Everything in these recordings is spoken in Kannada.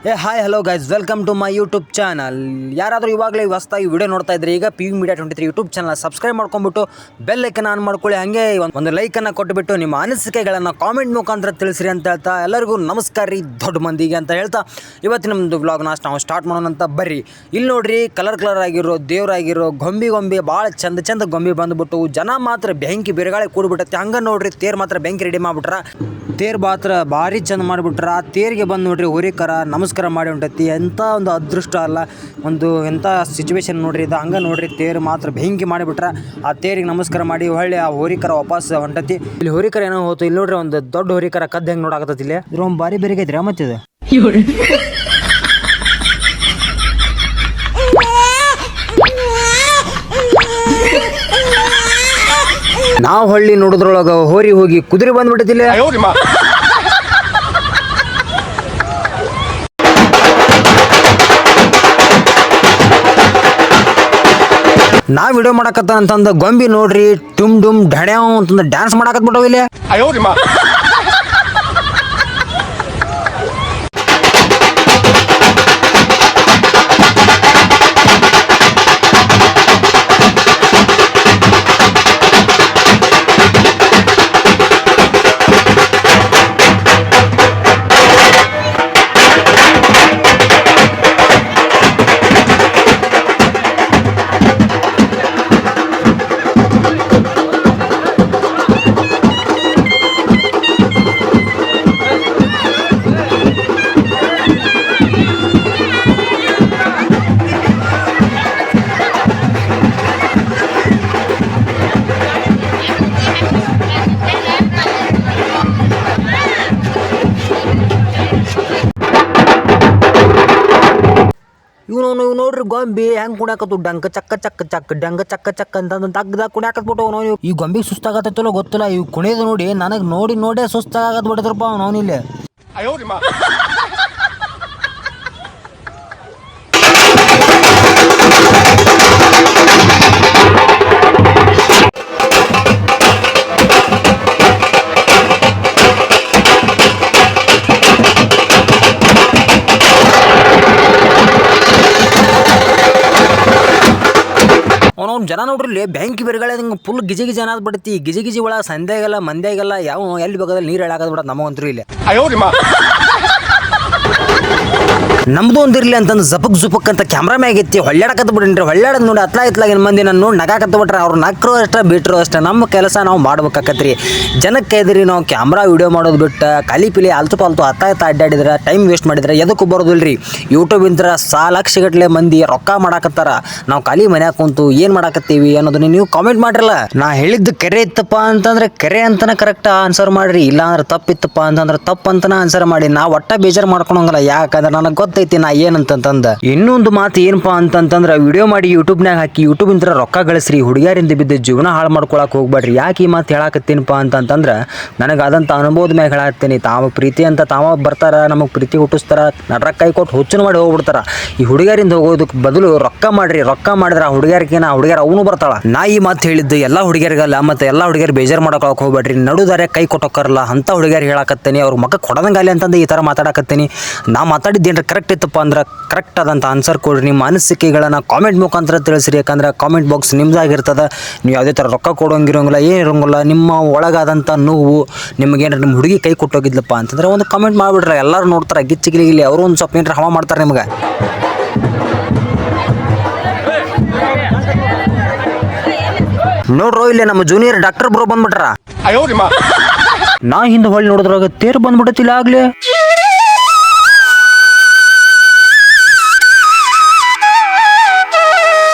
Hi hello guys, welcome to my YouTube channel. ಯಾರಾದರೂ ಇವಾಗಲೇ ಹೊಸದಾಗಿ ವಿಡಿಯೋ ನೋಡ್ತಾ ಇದ್ರೆ ಈಗ P media 23 YouTube channel subscribe ಮಾಡ್ಕೊಂಡ್ಬಿಟ್ಟು ಬೆಲ್ ಐಕನ್ ಆನ್ ಮಾಡ್ಕೊಳ್ಳಿ. ಹಾಗೆ ಒಂದು ಲೈಕನ್ನು ಕೊಟ್ಟುಬಿಟ್ಟು ನಿಮ್ಮ ಅನಿಸಿಕೆಗಳನ್ನು ಕಾಮೆಂಟ್ ಮುಖಾಂತರ ತಿಳಿಸ್ರಿ ಅಂತ ಹೇಳ್ತಾ ಎಲ್ಲರಿಗೂ ನಮಸ್ಕಾರ ರೀ ದೊಡ್ಡ ಮಂದಿಗೆ ಅಂತ ಹೇಳ್ತಾ ಇವತ್ತಿನ ನಮ್ಮದು ವ್ಲಾಗ್ನ ನಾವು ಸ್ಟಾರ್ಟ್ ಮಾಡೋಣ ಅಂತ ಬರ್ರಿ. ಇಲ್ಲಿ ನೋಡ್ರಿ, ಕಲರ್ ಆಗಿರೋ ದೇವರಾಗಿರೋ ಗೊಂಬೆ ಭಾಳ ಚಂದ ಗೊಂಬೆ ಬಂದುಬಿಟ್ಟು ಜನ ಮಾತ್ರ ಬೆಂಕಿ ಬಿರುಗಾಳಿ ಕೂಡ್ಬಿಟ್ಟೈತಿ. ಹಂಗೆ ನೋಡ್ರಿ, ತೇರು ಮಾತ್ರ ಬೆಂಕಿ ರೆಡಿ ಮಾಡಿಬಿಟ್ರ. ತೇರು ಮಾತ್ರ ಭಾರಿ ಚಂದ ಮಾಡಿಬಿಟ್ರ. ಆ ತೇರಿಗೆ ಬಂದು ನೋಡ್ರಿ ಹೋರಿಕರ ನಮಸ್ಕಾರ ಮಾಡಿ ಹೊಂಟೈತಿ. ಎಂಥ ಒಂದು ಅದೃಷ್ಟ ಅಲ್ಲ, ಒಂದು ಎಂಥ ಸಿಚುವೇಶನ್ ನೋಡ್ರಿ ಇದು. ಹಂಗೆ ನೋಡ್ರಿ, ತೇರು ಮಾತ್ರ ಬೆಂಕಿ ಮಾಡಿಬಿಟ್ರ. ಆ ತೇರಿಗೆ ನಮಸ್ಕಾರ ಮಾಡಿ ಹೊಳ್ಳಿ ಆ ಹೋರಿಕರ ವಾಪಸ್ ಹೊಂಟೈತಿ. ಇಲ್ಲಿ ಹೋರಿಕರ ಏನೋ ಹೋತು. ಇಲ್ಲಿ ನೋಡ್ರಿ, ಒಂದು ದೊಡ್ಡ ಹೋರಿಕರ ಕದ್ದು ಹೆಂಗೆ ನೋಡಾಕತ್ತೈತಿ. ಇಲ್ಲಿ ಇದ್ರ ಒಂದು ಬಾರಿ ಬೇರೆ ಐತ್ರಿ ಮತ್ತಿದು. ನಾವು ಹಳ್ಳಿ ನೋಡಿದ್ರೊಳಗ ಹೋರಿ ಹೋಗಿ ಕುದುರೆ ಬಂದ್ಬಿಟ್ಟಿಲ್ಲ. ನಾವು ವಿಡಿಯೋ ಮಾಡಕತ್ತ ಅಂತಂದ ಗೊಂಬಿ ನೋಡ್ರಿ ಡುಮ್ ಡುಮ್ ಢಣ್ಯಾವ್ ಅಂತಂದ ಡ್ಯಾನ್ಸ್ ಮಾಡಾಕತ್ ಬಿಟ್ಟವ ಇಲ್ಲಿ. ಇವ್ ನೋಡ್ರಿ ಗೊಂಬಿ ಹೆಂಗ್ ಕುಣ್ಯಾಕತ್ತು. ಡಂಕ ಚಕ್ಕ ಚಕ್ಕ ಚಕ್ಕ ಡಂಗ ಚಕ್ಕ ಚಕ್ಕ ಅಂತಂದ ತಗ್ದಾಗ ಕುಣ್ಯಾಕತ್ಬಿಟ್ಟು ಅವನು. ಈ ಗೊಂಬಿ ಸುಸ್ತಾಗತ್ತೋ ಗೊತ್ತಿಲ್ಲ. ಇವ್ ಕುಣಿಯೋದು ನೋಡಿ ನನಗೆ ನೋಡೇ ಸುಸ್ತಾಗತ್ ಬಿಡದ್ರಪ್ಪ ಅವನಿಲ್ಲಿ. ಅವ್ನು ಜನ ನೋಡ್ರಿ ಬ್ಯಾಂಕಿ ಬೆರಗಾಳೆ ಫುಲ್ ಗಿಜಿ ಅನ್ನೋದು ಬಿಡ್ತಿ. ಗಿಜಿ ಒಳಗೆ ಸಂಧ್ಯಾಗೆಲ್ಲ ಮಂದ್ಯಾಗೆಲ್ಲ ಯಾವ ಎಲ್ಲಿ ಬೇಕಾದಲ್ಲಿ ನೀರು ಎಳಾಕದ್ ಬಿಡೋದು ನಮಗಂತೂ ಇಲ್ಲಿ. ನಮ್ದು ಒಂದಿರ್ಲಿ ಅಂತಂದು ಜಪಕ್ ಅಂತ ಕ್ಯಾಮ್ರಾ ಮ್ಯಾಗ ಎತ್ತಿ ಹೊಳ್ಳಾಡಕತ್ ಬಿಡ್ರಿ. ಹೊಳ್ಳಾಡದ್ ನೋಡಿ ಇತ್ಲಾಗಿನ ಮಂದಿ ನಾನು ನೋಡಿ ನಗಾಕತ್ ಬಿಟ್ರೆ ಅವ್ರು ನಕ್ಕರು ಅಷ್ಟೇ ಬಿಟ್ರು ಅಷ್ಟೇ. ನಮ್ಮ ಕೆಲಸ ನಾವು ಮಾಡ್ಬೇಕಾಕತ್ರಿ. ಜನಕ್ಕೆ ಎದ್ರಿ ನಾವು ಕ್ಯಾಮ್ರಾ ವಿಡಿಯೋ ಮಾಡೋದು ಬಿಟ್ಟು ಕಲಿ ಪಿಲಿ ಅಲ್ತು ಅಡ್ಡಾಡಿದ್ರೆ ಟೈಮ್ ವೇಸ್ಟ್ ಮಾಡಿದ್ರೆ ಎದಕ್ಕೂ ಬರೋದಿಲ್ರಿ. ಯೂಟ್ಯೂಬ್ ಇಂತ್ರ ಲಕ್ಷಗಟ್ಟಲೆ ಮಂದಿ ರೊಕ್ಕ ಮಾಡಾಕತ್ತಾರ. ನಾವು ಖಾಲಿ ಮನ್ಯಾಗ ಕುಂತು ಏನ್ ಮಾಡಾಕತ್ತೀವಿ ಅನ್ನೋದನ್ನ ನೀವು ಕಾಮೆಂಟ್ ಮಾಡ್ರಲ್ಲ. ನಾ ಹೇಳಿದ್ದು ಕೆರೆ ಇತ್ತಪ್ಪ ಅಂತಂದ್ರೆ ಕೆರೆ ಅಂತನ ಕರೆಕ್ಟ್ ಆನ್ಸರ್ ಮಾಡ್ರಿ. ಇಲ್ಲ ಅಂದ್ರೆ ತಪ್ಪಿತ್ತಪ್ಪ ಅಂತಂದ್ರೆ ತಪ್ಪು ಅಂತನ ಆನ್ಸರ್ ಮಾಡಿ. ನಾ ಒಟ್ಟ ಬೇಜಾರು ಮಾಡ್ಕೊಳಂಗಲ್ಲ. ಯಾಕಂದ್ರೆ ನನಗೆ ಗೊತ್ತೈತಿ ನಾ ಏನಂತಂದ. ಇನ್ನೊಂದು ಮಾತು ಏನಪ್ಪಾ ಅಂತಂದ್ರೆ ವಿಡಿಯೋ ಮಾಡಿ ಯೂಟ್ಯೂಬ್ನಾಗ ಹಾಕಿ ಯೂಟ್ಯೂಬ್ ಇಂತ್ರ ರೊಕ್ಕ ಗಳಿಸ್ರಿ. ಹುಡುಗಿಯರಿಂದ ಬಿದ್ದು ಜೀವನ ಹಾಳು ಮಾಡ್ಕೊಳಕ್ ಹೋಗ್ಬೇಡ್ರಿ. ಯಾಕೆ ಈ ಮಾತು ಹೇಳಾಕತ್ತೀನಪ್ಪ ಅಂತಂದ್ರೆ ನನಗೆ ಆದಂಥ ಅನುಭವದ ಮ್ಯಾಗ ಹೇಳಾಕತ್ತೀನಿ. ತಾವು ಪ್ರೀತಿ ಅಂತ ಬರ್ತಾರ, ನಮಗೆ ಪ್ರೀತಿ ಹುಟ್ಟಿಸ್ತಾರ, ನಡ್ರ ಕೈ ಕೊಟ್ಟು ಹುಚ್ಚು ಮಾಡಿ ಹೋಗ್ಬಿಡ್ತಾರ. ಈ ಹುಡುಗಿಯರಿಂದ ಹೋಗೋದಕ್ಕೆ ಬದಲು ರೊಕ್ಕ ಮಾಡ್ರಿ. ರೊಕ್ಕ ಮಾಡಿದ್ರೆ ಆ ಹುಡುಗಿಯರ್ಕಿನ ಹುಡುಗಿಯರ ಅವನು ಬರ್ತಾಳ. ನಾ ಈ ಮಾತು ಹೇಳಿದ್ದು ಎಲ್ಲ ಹುಡುಗಿಯರಿಗಲ್ಲ, ಮತ್ತೆ ಎಲ್ಲ ಹುಡುಗಿಯರು ಬೇಜಾರು ಮಾಡಕೊಳಕ್ ಹೋಗ್ಬೇಡ್ರಿ. ನಡುದಾರೆ ಕೈ ಕೊಟ್ಟೋಕರಲ್ಲ ಅಂತ ಹುಡುಗಿಯರು ಹೇಳಾಕತ್ತೀನಿ. ಅವ್ರ ಮಕ್ಕ ಕೊಡದಂಗಾಲಿ ಅಂತಂದು ಈ ಥರ ಮಾತಾಡಕತ್ತೀನಿ. ನಾ ಮಾತಾಡಿದ್ದೇನ್ರಿ ಕರೆಕ್ಟ್ ಇತ್ತಪ್ಪ ಅಂದ್ರೆ ಕರೆಕ್ಟ್ ಆದಂಥ ಆನ್ಸರ್ ಕೊಡ್ರಿ. ನಿಮ್ಮ ಅನಿಸಿಕೆಗಳನ್ನು ಕಾಮೆಂಟ್ ಮುಖಾಂತರ ತಿಳಿಸ್ರಿ. ಯಾಕಂದ್ರೆ ಕಾಮೆಂಟ್ ಬಾಕ್ಸ್ ನಿಮ್ದಾಗಿರ್ತದೆ. ನೀವು ಯಾವುದೇ ಥರ ರೊಕ್ಕ ಕೊಡೋಂಗಿರೋಂಗಿಲ್ಲ, ಏನಿರೋಂಗಿಲ್ಲ. ನಿಮ್ಮ ಒಳಗಾದಂಥ ನೋವು ನಿಮಗೇನಾರು ನಿಮ್ಮ ಹುಡುಗಿ ಕೈ ಕೊಟ್ಟೋಗಿದ್ಲಪ್ಪ ಅಂತಂದ್ರೆ ಒಂದು ಕಾಮೆಂಟ್ ಮಾಡಿಬಿಡ್ರಿ. ಎಲ್ಲರೂ ನೋಡ್ತಾರೆ ಗಿಚ್ಚಿಗಿಲಿ ಅವರು ಒಂದು ಸ್ವಲ್ಪ ಏನಾರ ಹವಾ ಮಾಡ್ತಾರೆ ನಿಮ್ಗೆ. ನೋಡ್ರೋ ಇಲ್ಲಿ ನಮ್ಮ ಜೂನಿಯರ್ ಡಾಕ್ಟರ್ ಬ್ರೋ ಬಂದ್ಬಿಟ್ರ. ನಾ ಹಿಂದೆ ಹೊಳ್ಳಿ ನೋಡಿದ್ರಾಗ ತೇರು ಬಂದ್ಬಿಡತ್ತಿಲ್ಲ ಆಗ್ಲೇ.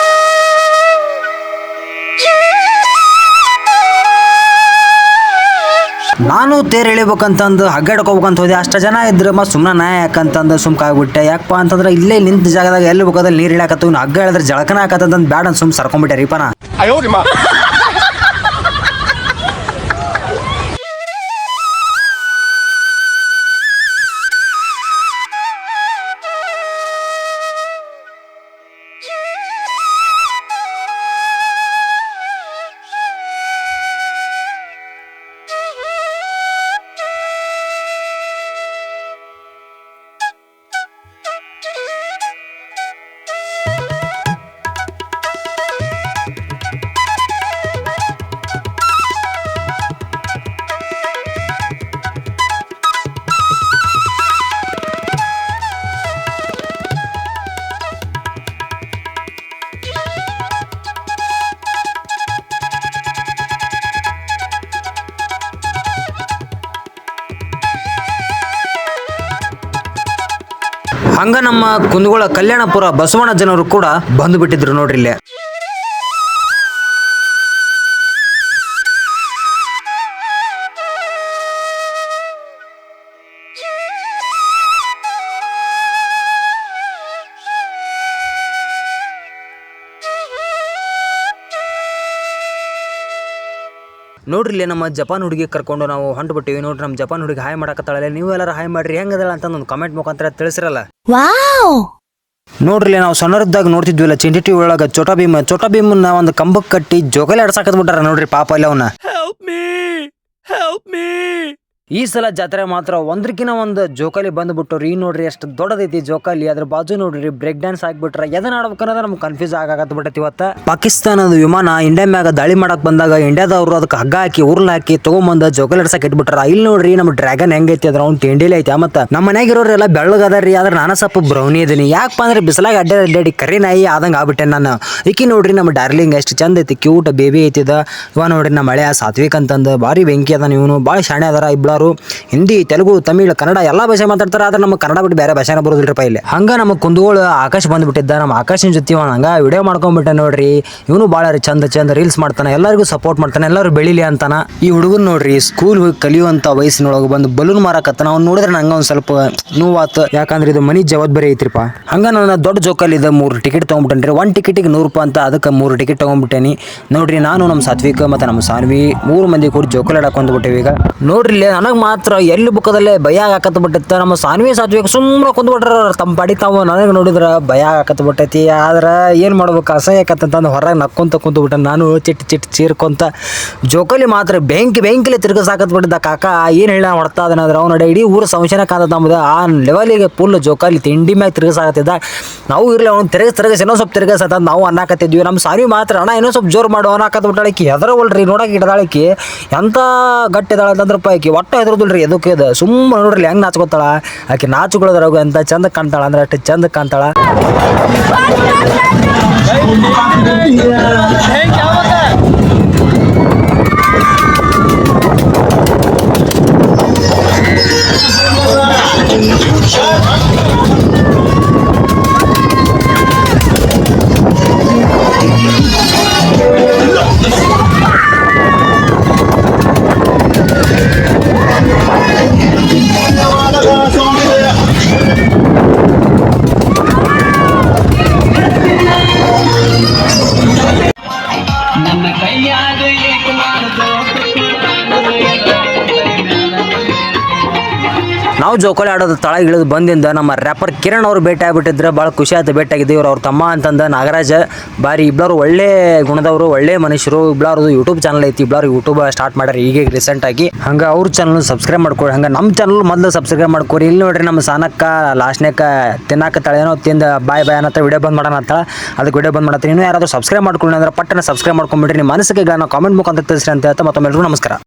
ನಾನು ತೇರು ಎಳಿಬೇಕಂತಂದು ಹಗ್ಗಾಡ್ಕೋಬೇಕಂತ ಹೋದೆ. ಅಷ್ಟು ಜನ ಇದ್ರೆ ಸುಮ್ಮನೆ ನಾ ಯಾಕಂತಂದು ಸುಮ್ಕಾಗ್ಬಿಟ್ಟೆ. ಯಾಕಪ್ಪ ಅಂತಂದ್ರೆ ಇಲ್ಲೇ ನಿಂತ ಜಾಗದಾಗ ಎಲ್ಲಿ ಬೇಕಾದಲ್ಲಿ ನೀರು ಇಳಾಕತ್ತು. ಇನ್ನು ಹಗ್ಗ ಹೇಳಿದ್ರೆ ಜಳಕನ ಹಾಕತ್ತಂತ ಬ್ಯಾಡ ಅಂತ ಸುಮ್ ಸರ್ಕೊಂಡ್ಬಿಟ್ಟೆ ರೀಪನ. ಹಂಗ ನಮ್ಮ ಕುಂದಗೋಳ ಕಲ್ಯಾಣಪುರ ಬಸವಣ್ಣ ಜನರು ಕೂಡ ಬಂದು ಬಿಟ್ಟಿದ್ರು ನೋಡ್ರಿ ಇಲ್ಲೇ. ನೋಡ್ರಿ ನಮ್ಮ ಜಪಾನ್ ಹುಡುಗಿ ಕರ್ಕೊಂಡು ನಾವು ಹೊಂಟು ಬಿಟ್ಟಿವಿ. ನೋಡ್ರಿ ನಮ್ಮ ಜಪಾನ್ ಹುಡುಗಿ ಹಾಯ್ ಮಾಡಕತ್ತಾಳೆ. ನೀವು ಎಲ್ಲಾರು ಹಾಯ್ ಮಾಡ್ರಿ ಹೆಂಗದಳ ಅಂತ ಒಂದು ಕಮೆಂಟ್ ಮುಖಾಂತರ ತಿಳಿಸಿರಲ್ಲ. ನೋಡ್ರಿ ನಾವು ಸಣ್ಣರದಾಗ ನೋಡ್ತಿದ್ವಿಲ್ಲ ಚಿಂಟಿ ಟಿವಿ ಒಳಗ ಚೋಟಾ ಭೀಮನ್ನ ಒಂದು ಕಂಬಕ್ಕೆ ಕಟ್ಟಿ ಜೋಕಾಲಿ ಆಡ್ಸಾಕತ್ ಬಿಟ್ಟಾರ ನೋಡ್ರಿ ಪಾಪ ಅಲ್ಲಿ ಅವನ್ನ. ಈ ಸಲ ಜಾತ್ರೆ ಮಾತ್ರ ಒಂದ್ರಕಿನ ಒಂದು ಜೋಕಾಲಿ ಬಂದ್ಬಿಟ್ಟವ್ರಿ. ಈ ನೋಡ್ರಿ ಎಷ್ಟು ದೊಡ್ಡದೈತಿ ಜೋಕಾಲಿ, ಅದ್ರ ಬಾಜು ನೋಡ್ರಿ ಬ್ರೇಕ್ ಡ್ಯಾನ್ಸ್ ಆಗ್ಬಿಟ್ರ. ಎದನ್ನ ಆಡ್ಬೇಕನ್ನೋದು ನಮ್ಗೆ ಕನ್ಫ್ಯೂಸ್ ಆಗಬಿಟ್ಟೈತಿ ಇವತ್ತ. ಪಾಕಿಸ್ತಾನದ ವಿಮಾನ ಇಂಡಿಯಾ ಮ್ಯಾಗ ದಾಳಿ ಮಾಡಕ್ ಬಂದಾಗ ಇಂಡಿಯಾದವ್ರು ಅದಕ್ಕೆ ಹಗ್ಗ ಹಾಕಿ ಉರ್ಲ್ ಹಾಕಿ ತಗೊಂಬಂದ ಜೋಕಾಲಿ ಆಡ್ಸಕ್ ಇಟ್ಬಿಟ್ರ. ಇಲ್ಲಿ ನೋಡ್ರಿ ನಮ್ಮ ಡ್ರ್ಯಾಗನ್ ಹೆಂಗೈತಿ ಅದ್ರ ಅವ್ನು ತಿಂಡಿಲಿ ಐತಿ. ಮತ್ತ ನಮ್ಮ ಮನ್ಯಾಗ ಇರೋರೆಲ್ಲ ಬೆಳ್ಳಗದಾರ್ರಿ, ಆದ್ರೆ ನಾನು ಸ್ವಲ್ಪ ಬ್ರೌನಿ ಇದೀನಿ. ಯಾಕಪ್ಪ ಅಂದ್ರೆ ಬಿಸಲಾಗ ಅಡ್ಡಾಡಿ ಕರಿ ನಾಯಿ ಆದಂಗ ಆಗ್ಬಿಟ್ಟೆ ನಾನು. ಈಕಿ ನೋಡ್ರಿ ನಮ್ಮ ಡಾರ್ಲಿಂಗ್ ಎಷ್ಟು ಚಂದ ಐತಿ, ಕ್ಯೂಟ್ ಬೇಬಿ ಐತಿದ. ಇವ ನೋಡ್ರಿ ನಮ್ಮ ಮಳೆಯ ಸಾತ್ವಿಕ್ ಅಂತಂದ ಭಾರಿ ಬೆಂಕಿ ಅದ. ಇವನು ಭಾಳ ಶಾಣೆ ಅದಾರ ಇಬ್ಬರು. ಹಿಂದಿ, ತೆಲುಗು, ತಮಿಳ್, ಕನ್ನಡ ಎಲ್ಲಾ ಭಾಷೆ ಮಾತಾಡ್ತಾರೆ. ಆದ್ರೆ ನಮ್ಮ ಕನ್ನಡ ಬಿಟ್ಟು ಬೇರೆ ಭಾಷೆನ ಬರೋದಿಲ್ರಿಪ್ಪ ಇಲ್ಲಿ. ಹಂಗ ನಮ್ಮ ಕುಂದಗೋಳ ಆಕಾಶ ಬಂದ್ಬಿಟ್ಟಿದ್ದ. ನಮ್ಮ ಆಕಾಶನ ಜೊತೆ ಹಂಗ ವಿಡಿಯೋ ಮಾಡ್ಕೊಂಡ್ಬಿಟ್ಟೆ ನೋಡ್ರಿ. ಇವನು ಭಾಳ ಚಂದ ರೀಲ್ಸ್ ಮಾಡ್ತಾನೆ, ಎಲ್ಲರಿಗೂ ಸಪೋರ್ಟ್ ಮಾಡ್ತಾನೆ, ಎಲ್ಲರೂ ಬೆಳಿಲಿ ಅಂತಾನ. ಈ ಹುಡುಗನ್ ನೋಡ್ರಿ ಸ್ಕೂಲ್ ಹೋಗಿ ಕಲಿಯುವಂತ ವಯಸ್ಸಿನೊಳಗೆ ಬಂದು ಬಲೂನ್ ಮಾರಕತ್ತಾನ. ಅವ್ನು ನೋಡಿದ್ರೆ ನಂಗೆ ಒಂದು ಸ್ವಲ್ಪ ನೋವಾತ. ಯಾಕಂದ್ರೆ ಇದು ಮನಿ ಜವಾಬ್ದಾರಿ ಐತ್ರಿಪ್ಪ. ಹಂಗ ನನ್ನ ದೊಡ್ಡ ಜೋಕಾಲಿ ಇದೆ 3 ಟಿಕೆಟ್ ತಗೊಂಡ್ಬಿಟ್ಟೇನ್ರಿ. 1 ಟಿಕೆಟಿಗೆ 100 ರೂಪಾಯಿ ಅಂತ, ಅದಕ್ಕೆ 3 ಟಿಕೆಟ್ ತಗೊಂಡ್ಬಿಟ್ಟೇನಿ. ನೋಡ್ರಿ ನಾನು ನಮ್ಮ ಸಾತ್ವಿಕ ಮತ್ತೆ ನಮ್ಮ ಸಾನ್ವಿ 3 ಮಂದಿ ಕೂಡ ಜೋಕಾಲಿ ಆಡಕ್ ಬಂದ್ಬಿಟ್ಟೇವಿ. ಈಗ ನೋಡ್ರಿ ನನಗೆ ಮಾತ್ರ ಎಲ್ಲಿ ಬುಕ್ಕದಲ್ಲೇ ಭಯ ಹಾಕತ್ ಬಿಟ್ಟಿತ್ತ. ನಮ್ಮ ಸಾತ್ವಿಕ ಸುಮ್ಮನೆ ಕುಂದ್ಬಿಟ್ರ ತಮ್ಮ ಪಾಡಿ ತಾವು. ನನಗೆ ನೋಡಿದ್ರ ಭಯ ಹಾಕತ್ ಬಿಟ್ಟೈತಿ. ಆದ್ರೆ ಏನು ಮಾಡ್ಬೇಕು, ಅಸಹ್ಯಕತ್ತಂತಂದು ಹೊರಗೆ ನಕ್ಕೊಂತ ಕುಂತ್ಬಿಟ್ಟೆ ನಾನು. ಚಿಟ್ ಚೀರ್ಕೊಂತ ಜೋಕಾಲಿ ಮಾತ್ರ ಬೆಂಕಿಲೆ ತಿರ್ಗಸಾಕತ್ ಬಿಟ್ಟಿದ್ದ. ಕಾಕ ಏನು ಹೇಳ ಹೊಡ್ತಾ ಅದನ್ನಾದ್ರೆ ಅವ್ನು ನಡೆ ಇಡೀ ಊರು ಸಂಶಯನ ಕಾದ ನಮ್ದು. ಆ ಲೆವೆಲಿಗೆ ಫುಲ್ ಜೋಕಾಲಿ ತಿಂಡಿ ಮ್ಯಾಗ ತಿರ್ಗಸಾಕತ್ತಿದ್ದ. ನಾವು ಇರಲಿ ಅವ್ನು ತಿರ್ಗಸ್ ಇನ್ನೊಂದು ಸ್ವಲ್ಪ ತಿರ್ಗಸತ್ತ ನಾವು ಅನ್ನಕತ್ತಿದ್ವಿ. ನಮ್ಮ ಸಾನ್ವಿ ಮಾತ್ರ ಅಣ್ಣ ಇನ್ನೊಂದು ಸ್ವಲ್ಪ ಜೋರು ಮಾಡು ಅನ್ನಕತ್ ಬಿಟ್ಟಾಳಕಿ. ಹೆದರವಲ್ರಿ ನೋಡಕ್ಕೆ ಇಡದಾಳಕಿ ಎಂತ ಗಟ್ಟಿದಾಳ ಅಂತಂದ್ರಪ್ಪ. ಆಕಿ ಒಟ್ಟು ಹೆದರದಿಲ್ರಿ ಎದಕ್ಕೆ ಇದು. ಸುಮ್ಮನೆ ನೋಡ್ರಿ ಹೆಂಗೆ ನಾಚ್ಕೊತಾಳ ಆಕೆ. ನಾಚುಗಳದ್ರಾಗ ಅಂತ ಚಂದ ಕಾಣ್ತಾಳ ಅಂದ್ರೆ ಅಷ್ಟು ಚಂದ ಕಾಣ್ತಾಳ. ನಾವು ಜೋಕಾಲಿ ಆಡೋದು ತಳ ಇಳಿದು ಬಂದಿಂದ ನಮ್ಮ ರ್ಯಾಪರ್ ಕಿರಣ್ ಅವರು ಭೇಟಿ ಆಗಿಬಿಟ್ಟಿದ್ರೆ ಭಾಳ ಖುಷಿ ಆಯ್ತು. ಭೇಟಿಯಾಗಿದ್ದು ಇವ್ರು ಅವ್ರ ತಮ್ಮ ಅಂತಂದ ನಾಗರಾಜ. ಬಾರಿ ಇಬ್ಬರು ಒಳ್ಳೆ ಗುಣದವರು, ಒಳ್ಳೆ ಮನುಷ್ಯರು. ಇಬ್ಬರು ಯೂಟ್ಯೂಬ್ ಚಾನಲ್ ಐತಿ. ಇಬ್ಬರು ಯೂಟ್ಯೂಬ್ ಸ್ಟಾರ್ಟ್ ಮಾಡ್ಯಾರ ಈಗ ರೀಸೆಂಟ್ ಆಗಿ. ಹಂಗೆ ಅವ್ರ ಚಾನಲ್ ಸಬ್ಸ್ಕ್ರೈಬ್ ಮಾಡ್ಕೊಡಿ. ಹಂಗೆ ನಮ್ಮ ಚಾನಲ್ ಮೊದಲು ಸಬ್ಸ್ಕ್ರೈಬ್ ಮಾಡ್ಕೊರಿ. ಇಲ್ಲಿ ನೋಡ್ರಿ ನಮ್ಮ ಸಾನಕ್ಕ ಲಾಸ್ಟ್ನೇಕ ತಿನ್ನಾಕತ್ತಾಳೆ ಏನೋ ತಿಂದ ಬಾಯ್ ಅನ್ನತ್ತ ವಿಡಿಯೋ ಬಂದ್ ಮಾಡೋಣ ಅಂತ. ಅದಕ್ಕೆ ವಿಡಿಯೋ ಬಂದ್ ಮಾಡತ್ತೀನಿ. ಇನ್ನೂ ಯಾರಾದರೂ ಸಬ್ಸ್ಕ್ರೈಬ್ ಮಾಡ್ಕೊಳ್ಳಿ ಅಂದ್ರೆ ಪಟ್ಟನ ಸಬ್ಸ್ಕ್ರೈಬ್ ಮಾಡ್ಕೊಂಡ್ಬಿಡ್ರಿ. ನಿಮ್ಮ ಮನಸ್ಸಿಗೆ ನಾವು ಕಾಮೆಂಟ್ ಮುಖಾಂತರ ತಿಳಿಸ್ರಿ ಅಂತ ಹೇಳ್ತಾ ಮತ್ತೊಮ್ಮೆ ಎಲ್ರಿಗೂ ನಮಸ್ಕಾರ.